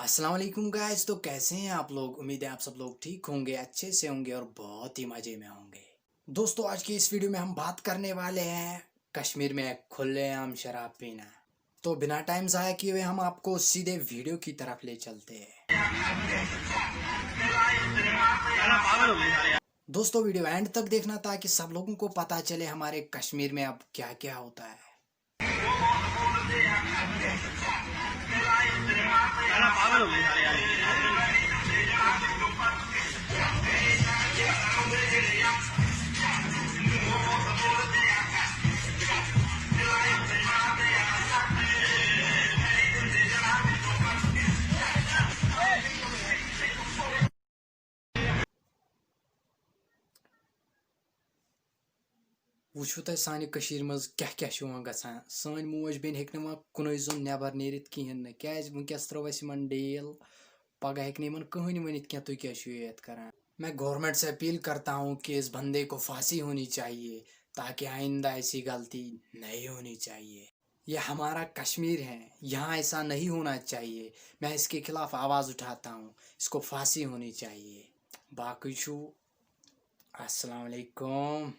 अस्सलाम वालेकुम गाइस। तो कैसे हैं आप लोग? उम्मीद है आप सब लोग ठीक होंगे, अच्छे से होंगे और बहुत ही मज़े में होंगे। दोस्तों, आज की इस वीडियो में हम बात करने वाले हैं कश्मीर में खुलेआम शराब पीना। तो बिना टाइम ज़ाया किए हुए हम आपको सीधे वीडियो की तरफ ले चलते हैं। दोस्तों, वीडियो एंड तक देखना ताकि सब लोगों को पता चले हमारे कश्मीर में अब क्या क्या होता है। वुचो तह सानि कशीर मज क्या क्या शुवां गसान। सानि मोज बेन हेक न कुनै जोन नेबर नेरित किहन न क्याज वुनकस त्रो अस यमन डेल पगह हेक न यमन कहनी वनित क्या तुई क्या छु यत करान। मैं गवर्नमेंट से अपील करता हूँ कि इस बंदे को फांसी होनी चाहिए ताकि आइंदा ऐसी गलती नहीं होनी चाहिए। ये हमारा कश्मीर है, यहाँ ऐसा नहीं होना चाहिए। मैं इसके खिलाफ आवाज़ उठाता हूँ, इसको फांसी होनी चाहिए। बाकी छु अस्सलाम वालेकुम।